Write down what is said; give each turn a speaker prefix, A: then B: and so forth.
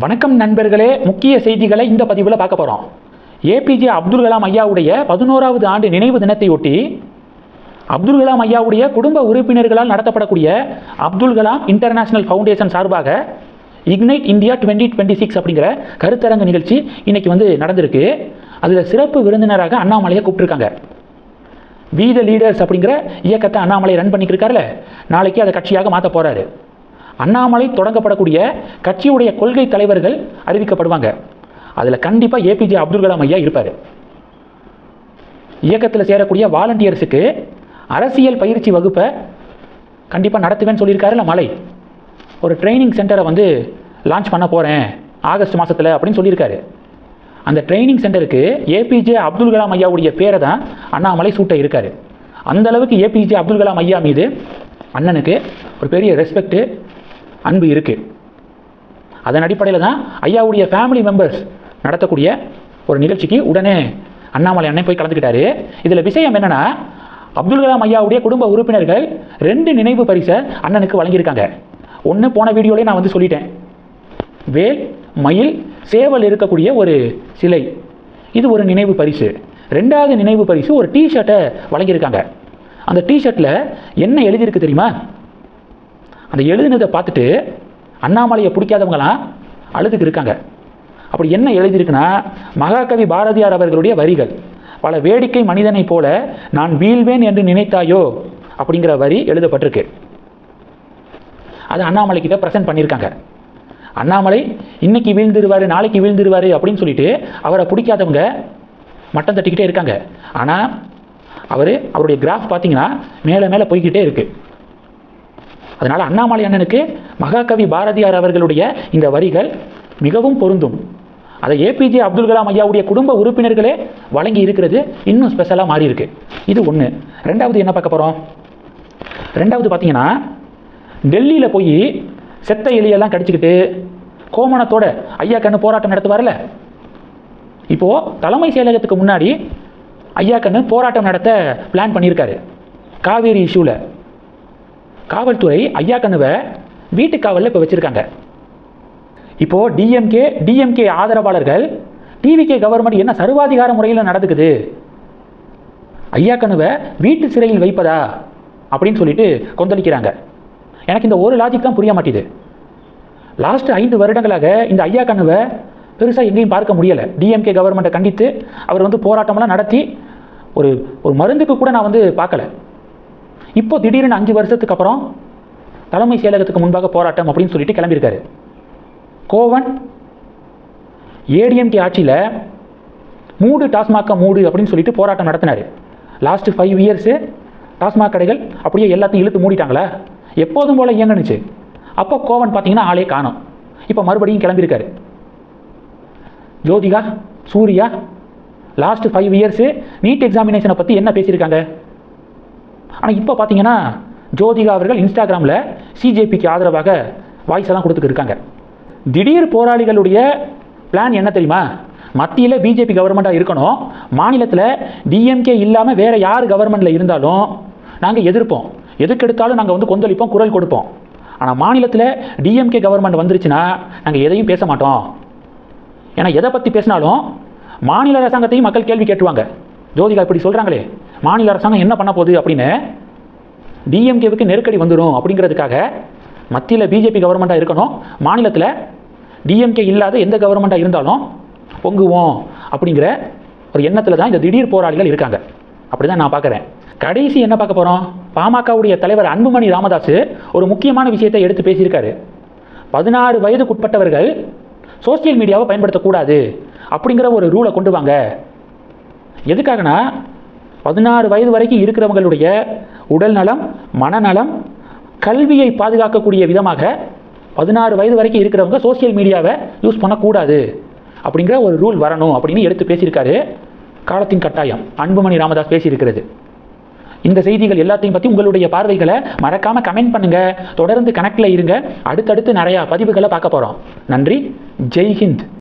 A: வணக்கம் நண்பர்களே, முக்கிய செய்திகளை இந்த பதிவில் பார்க்க போகிறோம். ஏபிஜே அப்துல் கலாம் ஐயாவுடைய 11வது ஆண்டு நினைவு தினத்தையொட்டி அப்துல் கலாம் ஐயாவுடைய குடும்ப உறுப்பினர்களால் நடத்தப்படக்கூடிய அப்துல் கலாம் இன்டர்நேஷனல் ஃபவுண்டேஷன் சார்பாக இக்னைட் இந்தியா 2026 அப்படிங்கிற கருத்தரங்க நிகழ்ச்சி இன்னைக்கு நடந்திருக்கு. அதில் சிறப்பு விருந்தினராக அண்ணாமலையை கூப்பிட்டுருக்காங்க. வி த லீடர்ஸ் அப்படிங்கிற இயக்கத்தை அண்ணாமலை ரன் பண்ணிட்டு இருக்காருல்ல, நாளைக்கு அதை கட்சியாக மாற்ற போகிறாரு. அண்ணாமலை தொடங்கப்படக்கூடிய கட்சியுடைய கொள்கை தலைவர்கள் அறிவிக்கப்படுவாங்க. அதில் கண்டிப்பாக ஏபிஜே அப்துல் கலாம் ஐயா இருப்பார். இயக்கத்தில் சேரக்கூடிய வாலண்டியர்ஸுக்கு அரசியல் பயிற்சி வகுப்பை கண்டிப்பாக நடத்துவேன்னு சொல்லியிருக்காருல்ல மலை. ஒரு ட்ரைனிங் சென்டரை லான்ச் பண்ண போகிறேன் ஆகஸ்ட் மாதத்தில் அப்படின்னு சொல்லியிருக்காரு. அந்த ட்ரைனிங் சென்டருக்கு ஏபிஜே அப்துல் கலாம் ஐயாவுடைய பேரை தான் அண்ணாமலை சூட்ட இருக்காரு. அந்த அளவுக்கு ஏபிஜே அப்துல் கலாம் ஐயா மீது அண்ணனுக்கு ஒரு பெரிய ரெஸ்பெக்ட், அன்பு இருக்குது. அதன் அடிப்படையில் தான் ஐயாவுடைய ஃபேமிலி மெம்பர்ஸ் நடத்தக்கூடிய ஒரு நிகழ்ச்சிக்கு உடனே அண்ணாமலை அண்ணன் போய் கலந்துக்கிட்டாரு. இதில் விஷயம் என்னென்னா, அப்துல் கலாம் ஐயாவுடைய குடும்ப உறுப்பினர்கள் 2 நினைவு பரிசை அண்ணனுக்கு வழங்கியிருக்காங்க. ஒன்று போன வீடியோலேயே நான் சொல்லிட்டேன். வேல், மயில், சேவல் இருக்கக்கூடிய ஒரு சிலை, இது ஒரு நினைவு பரிசு. 2வது நினைவு பரிசு ஒரு டிஷர்ட்டை வழங்கியிருக்காங்க. அந்த டிஷர்ட்டில் என்ன எழுதியிருக்கு தெரியுமா? அந்த எழுதினதை பார்த்துட்டு அண்ணாமலையை பிடிக்காதவங்களாம் அழுதுக்கு இருக்காங்க. அப்படி என்ன எழுதியிருக்குன்னா, மகாகவி பாரதியார் அவர்களுடைய வரிகள், பல வேடிக்கை மனிதனை போல நான் வீழ்வேன் என்று நினைத்தாயோ அப்படிங்கிற வரி எழுதப்பட்டிருக்கு. அது அண்ணாமலை கிட்ட பிரசன்ட் பண்ணியிருக்காங்க. அண்ணாமலை இன்னைக்கு வீழ்ந்துருவார், நாளைக்கு வீழ்ந்துருவார் அப்படின்னு சொல்லிட்டு அவரை பிடிக்காதவங்க மட்டம் தட்டிக்கிட்டே இருக்காங்க. ஆனால் அவருடைய கிராஃப் பார்த்தீங்கன்னா மேலே மேலே போய்கிட்டே இருக்குது. அதனால் அண்ணாமலை அண்ணனுக்கு மகாகவி பாரதியார் அவர்களுடைய இந்த வரிகள் மிகவும் பொருந்தும். அதை ஏபிஜே அப்துல் கலாம் ஐயாவுடைய குடும்ப உறுப்பினர்களே வழங்கி இருக்கிறது இன்னும் ஸ்பெஷலாக மாறி இருக்கு. இது ஒன்று. 2வது என்ன பார்க்க போகிறோம்? 2வது பார்த்தீங்கன்னா, டெல்லியில் போய் செத்த எலியெல்லாம் கடிச்சிக்கிட்டு கோமணத்தோட ஐயா கண்ணு போராட்டம் நடத்துவார்ல. இப்போது தலைமை செயலகத்துக்கு முன்னாடி ஐயா கண்ணு போராட்டம் நடத்த பிளான் பண்ணியிருக்காரு. காவேரி இஷ்யூவில் காவல்துறை ஐயா கண்ணுவை வீட்டு காவலில் இப்போ வச்சுருக்காங்க. இப்போது டிஎம்கே ஆதரவாளர்கள் டிவிகே கவர்மெண்ட் என்ன சர்வாதிகார முறையில் நடந்துக்குது, ஐயா கண்ணுவை வீட்டு சிறையில் வைப்பதா அப்படின்னு சொல்லிட்டு கொந்தளிக்கிறாங்க. எனக்கு இந்த ஒரு லாஜிக் தான் புரிய மாட்டேது. லாஸ்ட் 5 வருடங்களாக இந்த ஐயா கண்ணுவை பெருசாக எங்கேயும் பார்க்க முடியலை. டிஎம்கே கவர்மெண்ட்டை கண்டித்து அவர் போராட்டமெல்லாம் நடத்தி ஒரு மருந்துக்கு கூட நான் பார்க்கல. இப்போ திடீர்னு 5 வருஷத்துக்கு அப்புறம் தலைமை செயலகத்துக்கு முன்பாக போராட்டம் அப்படின்னு சொல்லிட்டு கிளம்பியிருக்காரு. கோவன் ஏடிஎம்கே ஆட்சியில் மூடு டாஸ்மாக மூடு அப்படின்னு சொல்லிட்டு போராட்டம் நடத்தினார். லாஸ்ட் 5 இயர்ஸு டாஸ்மாக் கடைகள் அப்படியே எல்லாத்தையும் இழுத்து மூடிட்டாங்களா? எப்போதும் போல் இயங்குனுச்சு. அப்போ கோவன் பார்த்தீங்கன்னா ஆளே காணோம். இப்போ மறுபடியும் கிளம்பியிருக்காரு. Jyothika, Suriya last 5 years NEET எக்ஸாமினேஷனை பற்றி என்ன பேசியிருக்காங்க? ஆனால் இப்போ பார்த்தீங்கன்னா ஜோதிகா அவர்கள் இன்ஸ்டாகிராமில் சிஜேபிக்கு ஆதரவாக வாய்ஸ் எல்லாம் கொடுத்துட்டு இருக்காங்க. திடீர் போராளிகளுடைய பிளான் என்ன தெரியுமா? மத்தியில் பிஜேபி கவர்மெண்ட்டாக இருக்கணும், மாநிலத்தில் டிஎம்கே இல்லாமல் வேறு யார் கவர்மெண்ட்டில் இருந்தாலும் நாங்கள் எதிர்ப்போம், எதுக்கெடுத்தாலும் நாங்கள் கொந்தளிப்போம், குரல் கொடுப்போம். ஆனால் மாநிலத்தில் டிஎம்கே கவர்மெண்ட் வந்துருச்சுன்னா நாங்கள் எதையும் பேச மாட்டோம். ஏன்னா எதை பற்றி பேசினாலும் மாநில அரசாங்கத்தையும் மக்கள் கேள்வி கேட்டுருவாங்க. ஜோதிகா இப்படி சொல்கிறாங்களே, மாநில அரசாங்கம் என்ன பண்ண போகுது அப்படின்னு டிஎம்கேவுக்கு நெருக்கடி வந்துடும். அப்படிங்கிறதுக்காக மத்தியில் பிஜேபி கவர்மெண்ட்டாக இருக்கணும், மாநிலத்தில் டிஎம்கே இல்லாத எந்த கவர்மெண்ட்டாக இருந்தாலும் பொங்குவோம் அப்படிங்கிற ஒரு எண்ணத்தில் தான் இந்த திடீர் போராளிகள் இருக்காங்க. அப்படி தான் நான் பார்க்குறேன். கடைசி என்ன பார்க்க போகிறோம்? பாமகவுடைய தலைவர் அன்புமணி ராமதாஸ் ஒரு முக்கியமான விஷயத்தை எடுத்து பேசியிருக்காரு. 16 வயதுக்குட்பட்டவர்கள் சோசியல் மீடியாவை பயன்படுத்தக்கூடாது அப்படிங்கிற ஒரு ரூலை கொண்டு வாங்க. எதுக்காகனா 16 வயது வரைக்கும் இருக்கிறவங்களுடைய உடல் நலம், மனநலம், கல்வியை பாதுகாக்கக்கூடிய விதமாக 16 வயது வரைக்கும் இருக்கிறவங்க சோசியல் மீடியாவை யூஸ் பண்ணக்கூடாது அப்படிங்கிற ஒரு ரூல் வரணும் அப்படின்னு எடுத்து பேசியிருக்காரு. காலத்தின் கட்டாயம் அன்புமணி ராமதாஸ் பேசியிருக்கிறது. இந்த செய்திகள் எல்லாத்தையும் பற்றி உங்களுடைய பார்வைகளை மறக்காமல் கமெண்ட் பண்ணுங்கள். தொடர்ந்து கனெக்டில் இருங்க. அடுத்தடுத்து நிறையா பதிவுகளை பார்க்க போகிறோம். நன்றி. ஜெய் ஹிந்த்.